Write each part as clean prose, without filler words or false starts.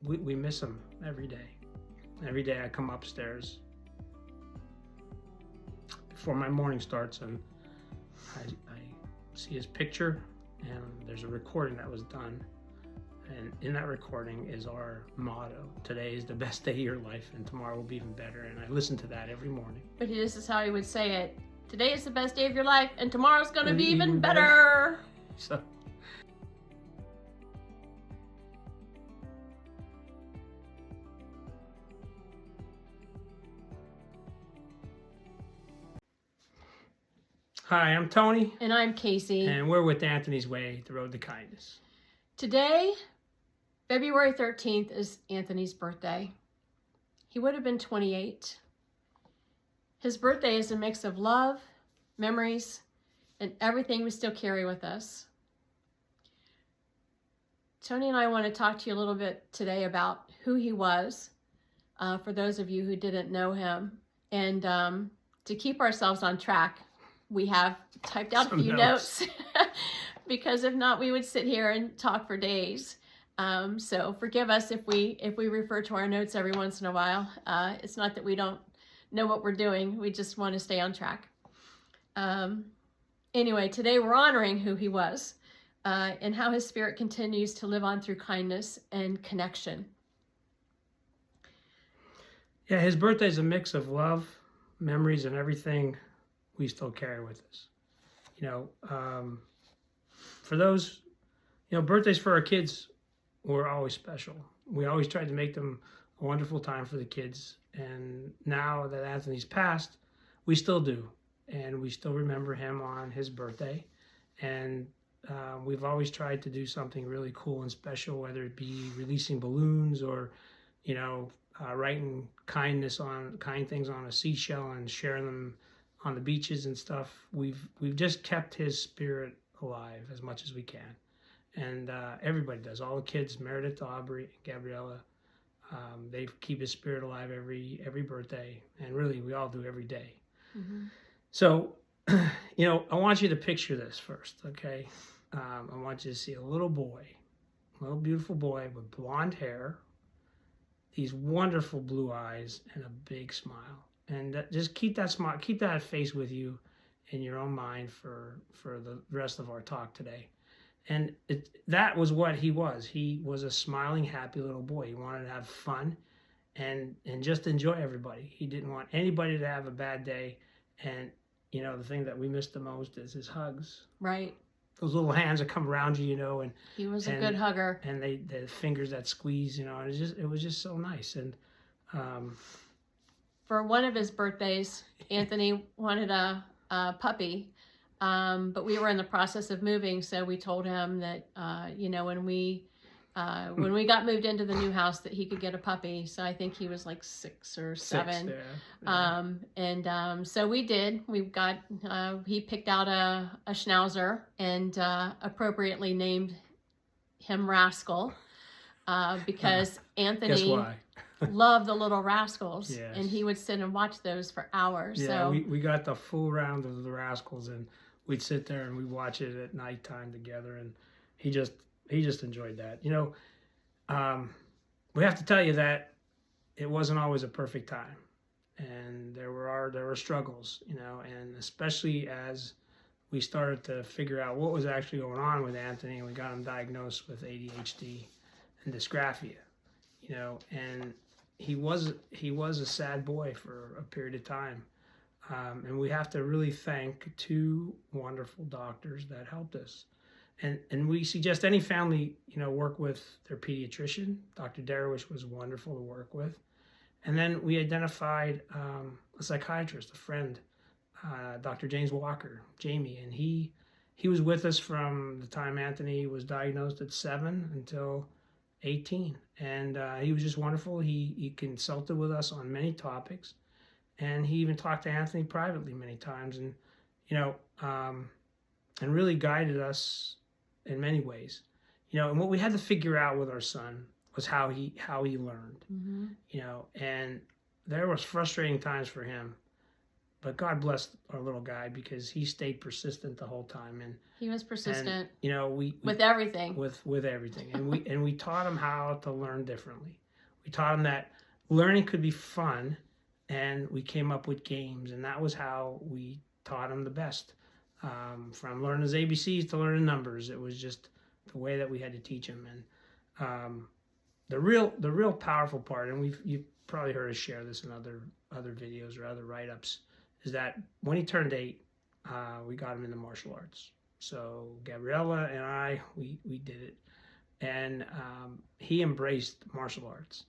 we miss him every day. Every day I come upstairs before my morning starts, and I see his picture, and there's a recording that was done. And in that recording is our motto: today is the best day of your life, and tomorrow will be even better. And I listen to that every morning. But this is how he would say it: today is the best day of your life, and tomorrow's going to be even better. So. Hi, I'm Tony. And I'm Casey. And we're with Anthony's Way, the road to kindness. Today, February 13th, is Anthony's birthday. He would have been 28. His birthday is a mix of love, memories, and everything we still carry with us. Tony and I want to talk to you a little bit today about who he was, for those of you who didn't know him. And to keep ourselves on track, we have typed out a few notes because if not, we would sit here and talk for days. So forgive us if we refer to our notes every once in a while. It's not that we don't know what we're doing. We just want to stay on track. Anyway, today we're honoring who he was and how his spirit continues to live on through kindness and connection. Yeah, his birthday is a mix of love, memories, and everything we still carry with us. For those, birthdays for our kids were always special. We always tried to make them a wonderful time for the kids. And now that Anthony's passed, we still do. And we still remember him on his birthday. And we've always tried to do something really cool and special, whether it be releasing balloons or, writing kind things on a seashell and sharing them on the beaches and stuff. We've just kept his spirit alive as much as we can. And everybody does. All the kids, Meredith, Aubrey, Gabriella, they keep his spirit alive every birthday. And really, we all do every day. Mm-hmm. So, I want you to picture this first, okay? I want you to see a little beautiful boy with blonde hair, these wonderful blue eyes, and a big smile. And just keep that smile, keep that face with you in your own mind for the rest of our talk today. And that was what he was. He was a smiling, happy little boy. He wanted to have fun and just enjoy everybody. He didn't want anybody to have a bad day. And, the thing that we miss the most is his hugs. Right. Those little hands that come around you, and he was a good hugger. And the fingers that squeeze, it was just so nice. And for one of his birthdays, Anthony wanted a puppy, but we were in the process of moving, so we told him that when we got moved into the new house that he could get a puppy. So I think he was like 6 or 7. Yeah. So we did. He picked out a schnauzer and appropriately named him Rascal because Anthony. Guess why? Loved the little rascals. Yes. And he would sit and watch those for hours. Yeah, so we got the full round of the rascals, and we'd sit there and we'd watch it at nighttime together, and he just enjoyed that. We have to tell you that it wasn't always a perfect time, and there were struggles, and especially as we started to figure out what was actually going on with Anthony, and we got him diagnosed with ADHD and dysgraphia, and he was a sad boy for a period of time. And we have to really thank 2 wonderful doctors that helped us. And we suggest any family, work with their pediatrician. Dr. Darwish was wonderful to work with. And then we identified a psychiatrist, a friend, Dr. James Walker, Jamie. And he was with us from the time Anthony was diagnosed at 7 until 18. And he was just wonderful. He consulted with us on many topics. And he even talked to Anthony privately many times, and and really guided us in many ways. And what we had to figure out with our son was how he learned. Mm-hmm. And there was frustrating times for him, but God blessed our little guy because he stayed persistent the whole time, and He was persistent. And, we with everything. with everything, and we taught him how to learn differently. We taught him that learning could be fun, and we came up with games, and that was how we taught him the best. From learning his ABCs to learning numbers, it was just the way that we had to teach him. And the real powerful part, and you've probably heard us share this in other videos or other write-ups, is that when he turned 8, we got him into martial arts. So Gabriella and I, we did it, and he embraced martial arts.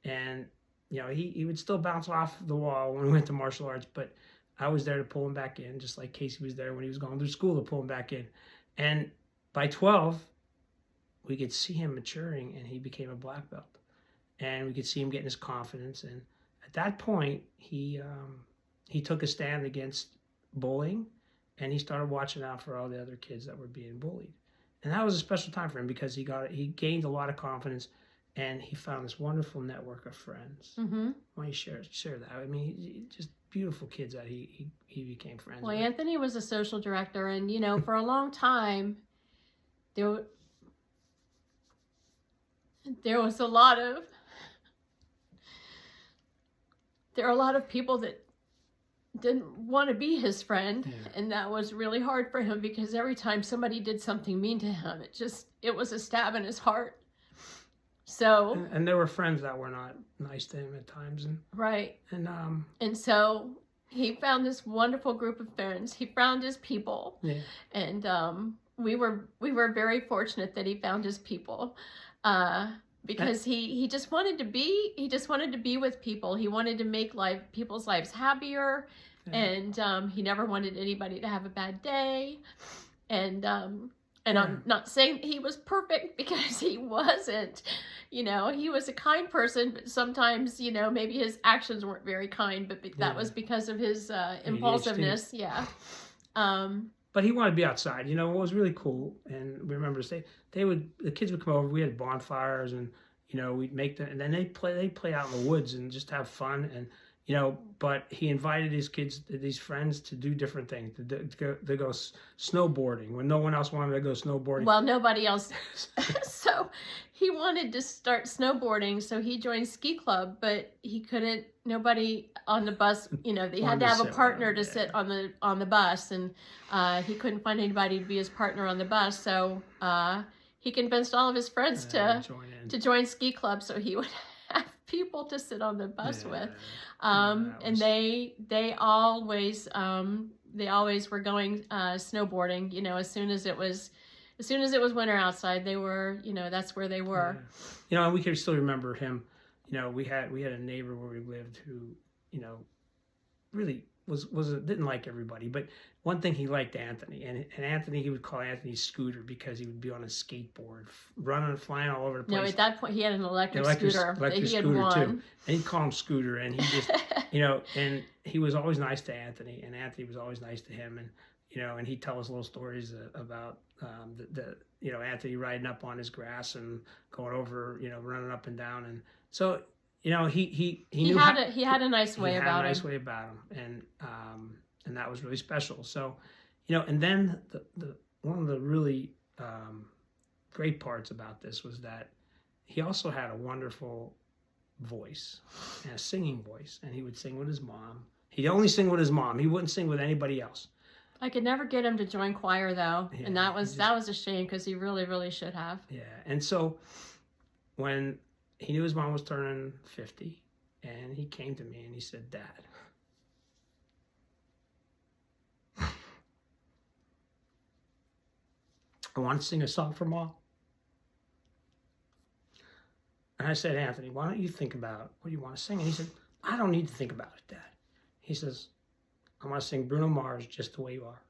And he would still bounce off the wall when we went to martial arts, but I was there to pull him back in, just like Casey was there when he was going through school to pull him back in. And by 12, we could see him maturing, and he became a black belt. And we could see him getting his confidence. And at that point, he took a stand against bullying, and he started watching out for all the other kids that were being bullied. And that was a special time for him because he gained a lot of confidence, and he found this wonderful network of friends. Mm-hmm. Why don't you share that? I mean, just beautiful kids that he became friends Well, with. Anthony was a social director, and for a long time, there was a lot of people that didn't want to be his friend, and that was really hard for him because every time somebody did something mean to him, it was a stab in his heart. So and there were friends that were not nice to him at times, and right, and so he found this wonderful group of friends. He found his people, and we were very fortunate that he found his people, because he just wanted to be with people. He wanted to make people's lives happier, and he never wanted anybody to have a bad day, and I'm not saying he was perfect because he wasn't. He was a kind person, but sometimes, maybe his actions weren't very kind, but that was because of his impulsiveness. Yeah. But he wanted to be outside. What was really cool, and we remember the kids would come over. We had bonfires, and we'd make them, and then they'd play out in the woods and just have fun. And but he invited these friends to do different things, to go snowboarding when no one else wanted to go snowboarding. Well, nobody else. So he wanted to start snowboarding, so he joined ski club, but he couldn't. Nobody on the bus, they had to have a partner to sit on the bus, and he couldn't find anybody to be his partner on the bus. So he convinced all of his friends to join ski club, so he would have people to sit on the bus with. And they always were going snowboarding. As soon as it was winter outside, they were, that's where they were. And we can still remember him. We had a neighbor where we lived who, really didn't like everybody, but one thing he liked Anthony, and Anthony, he would call Anthony Scooter because he would be on a skateboard, running, flying all over the place. No, at that point he had an electric scooter that he had won. Too. And he'd call him Scooter, and he just, and he was always nice to Anthony, and Anthony was always nice to him, and and he'd tell us little stories about Anthony riding up on his grass and going over, running up and down, and so. He had a nice way about him, and that was really special. So, and then the one of the really great parts about this was that he also had a wonderful voice, and a singing voice, and he would sing with his mom. He'd only sing with his mom. He wouldn't sing with anybody else. I could never get him to join choir though, and that was a shame because he really, really should have. Yeah, and so when he knew his mom was turning 50, and he came to me and he said, "Dad, I want to sing a song for Mom." And I said, "Anthony, why don't you think about what you want to sing?" And he said, "I don't need to think about it, Dad." He says, "I want to sing Bruno Mars, Just the Way You Are."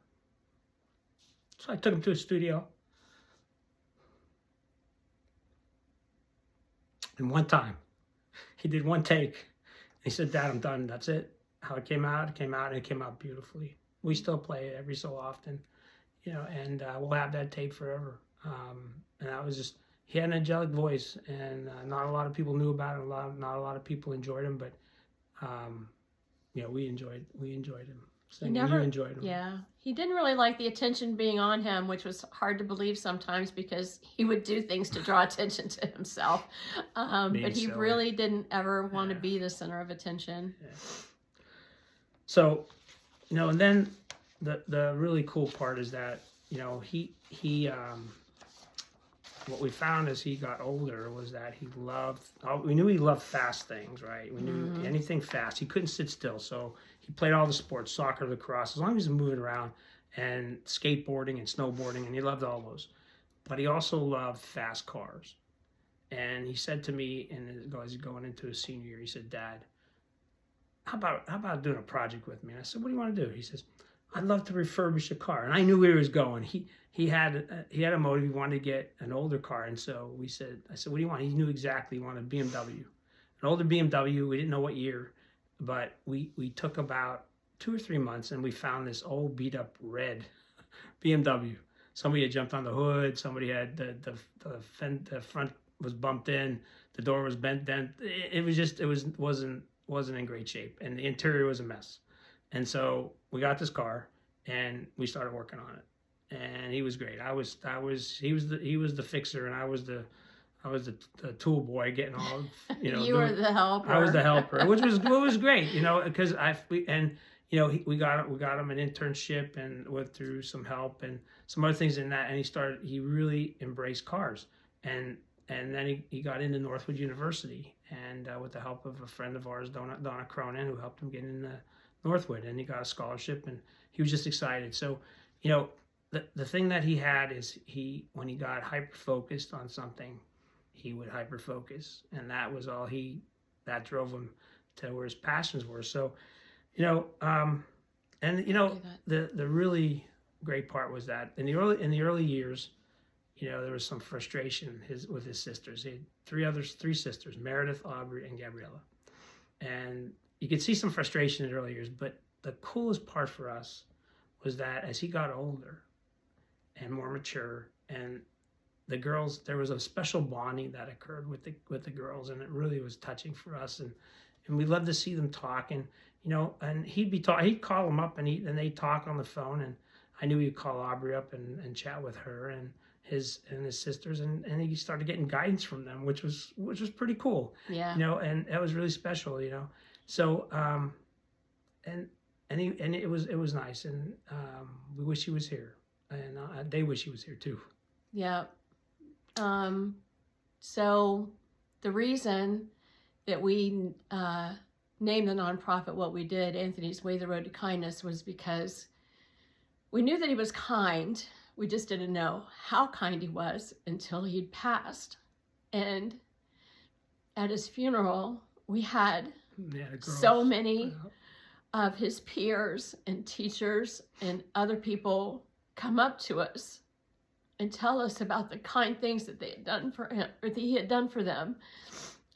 So I took him to a studio. And one time, he did one take. He said, "Dad, I'm done. That's it." How it came out, and it came out beautifully. We still play it every so often, and we'll have that tape forever. And that was just, he had an angelic voice, and not a lot of people knew about him. Not a lot of people enjoyed him, but we enjoyed him He singing. never, You enjoyed him. yeah, he didn't really like the attention being on him, which was hard to believe sometimes because he would do things to draw attention to himself. Being But he silly. really didn't ever want to Yeah. be the center of attention. Yeah. So, and then the really cool part is that he what we found as he got older was that we knew he loved fast things, right? We knew anything fast. He couldn't sit still, so he played all the sports, soccer, lacrosse, as long as he was moving around, and skateboarding and snowboarding, and he loved all those. But he also loved fast cars. And he said to me, and as he's going into his senior year, he said, "Dad, how about doing a project with me?" And I said, "What do you want to do?" He says, "I'd love to refurbish a car." And I knew where he was going. He had a motive. He wanted to get an older car, and so I said, "What do you want?" He knew exactly. He wanted a BMW, an older BMW. We didn't know what year, but we took about 2 or 3 months, and we found this old beat up red BMW. Somebody had jumped on the hood. Somebody had the front was bumped in. The door was bent. Then it wasn't in great shape, and the interior was a mess. And so we got this car, and we started working on it. And he was great. He was the fixer, and I was the tool boy, getting all You were the helper. I was the helper, which was great, because we got him an internship and went through some help and some other things in that, and he really embraced cars, and then he got into Northwood University, and with the help of a friend of ours, Donna Cronin, who helped him get into Northwood, and he got a scholarship, and he was just excited. So, the thing that he had is when he got hyper focused on something, he would hyper focus, and that was all that drove him to where his passions were. So, the really great part was that in the early years, there was some frustration with his sisters. He had three sisters, Meredith, Aubrey, and Gabriella, and you could see some frustration in the early years. But the coolest part for us was that as he got older and more mature, and the girls, there was a special bonding that occurred with the girls, and it really was touching for us, and we loved to see them talk, and and he'd call them up, and they'd talk on the phone, and I knew he'd call Aubrey up and chat with her and his sisters, and he started getting guidance from them, which was pretty cool. Yeah. And that was really special. So and it was nice, and we wish he was here, and they wish he was here too. Yeah. So the reason that we named the nonprofit what we did, Anthony's Way, the Road to Kindness, was because we knew that he was kind. We just didn't know how kind he was until he'd passed. And at his funeral, we had so many of his peers and teachers and other people come up to us and tell us about the kind things that they had done for him, or that he had done for them.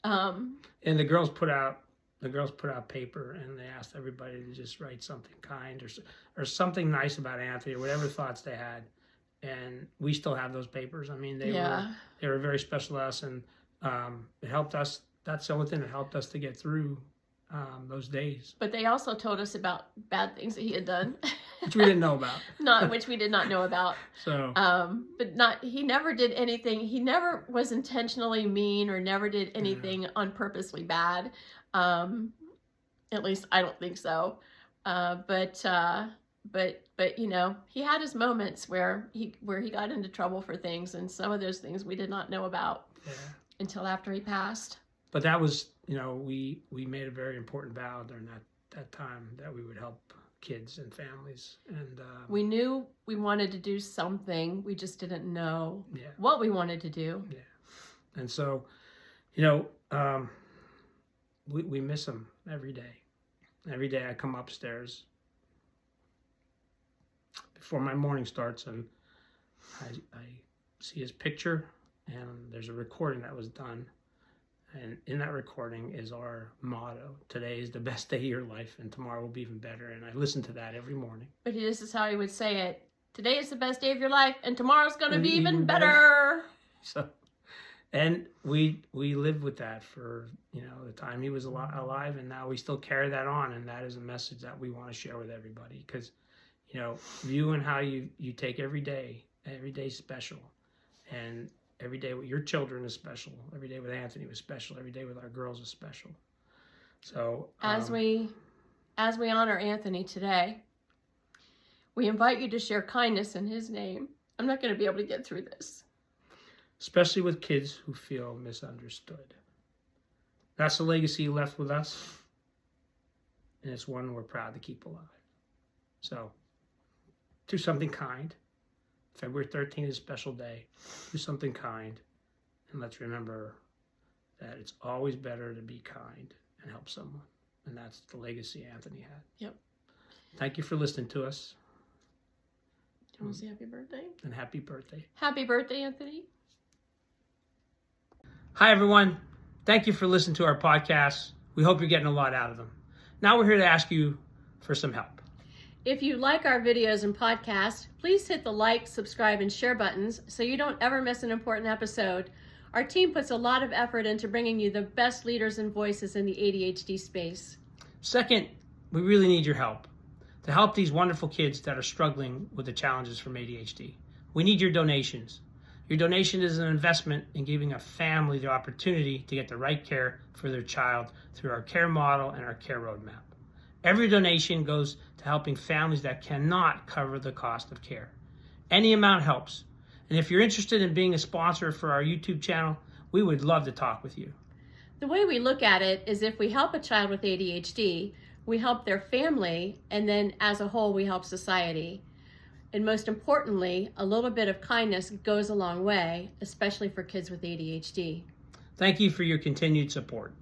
And the girls put out paper, and they asked everybody to just write something kind or something nice about Anthony, or whatever thoughts they had. And we still have those papers. I mean, they were very special to us, and it helped us. That's the only thing that helped us to get through those days. But they also told us about bad things that he had done, which we didn't know about. Which we did not know about. So, he never did anything. He never was intentionally mean or never did anything on purposely bad. At least I don't think so. But he had his moments where he got into trouble for things, and some of those things we did not know about until after he passed. But that was, we made a very important vow during that time that we would help kids and families, and we knew we wanted to do something. We just didn't know what we wanted to do. Yeah, and so, we miss him every day. Every day I come upstairs before my morning starts, and I see his picture, and there's a recording that was done. And in that recording is our motto: today is the best day of your life, and tomorrow will be even better. And I listen to that every morning. But this is how he would say it: today is the best day of your life, and tomorrow's going to be even better. So, And we lived with that for, the time he was alive, and now we still carry that on, and that is a message that we want to share with everybody, because view and how you take every day special, and every day with your children is special, every day with Anthony was special, every day with our girls is special. So as we honor Anthony today, we invite you to share kindness in his name. I'm not going to be able to get through this. Especially with kids who feel misunderstood. That's the legacy left with us, and it's one we're proud to keep alive. So, do something kind. February 13th is a special day. Do something kind, and let's remember that it's always better to be kind and help someone. And that's the legacy Anthony had. Yep. Thank you for listening to us. Do you want to say happy birthday? And happy birthday. Happy birthday, Anthony. Hi, everyone. Thank you for listening to our podcast. We hope you're getting a lot out of them. Now we're here to ask you for some help. If you like our videos and podcasts, please hit the like, subscribe, and share buttons so you don't ever miss an important episode. Our team puts a lot of effort into bringing you the best leaders and voices in the ADHD space. Second, we really need your help to help these wonderful kids that are struggling with the challenges from ADHD. We need your donations. Your donation is an investment in giving a family the opportunity to get the right care for their child through our care model and our care roadmap. Every donation goes to helping families that cannot cover the cost of care. Any amount helps. And if you're interested in being a sponsor for our YouTube channel, we would love to talk with you. The way we look at it is if we help a child with ADHD, we help their family, and then as a whole, we help society. And most importantly, a little bit of kindness goes a long way, especially for kids with ADHD. Thank you for your continued support.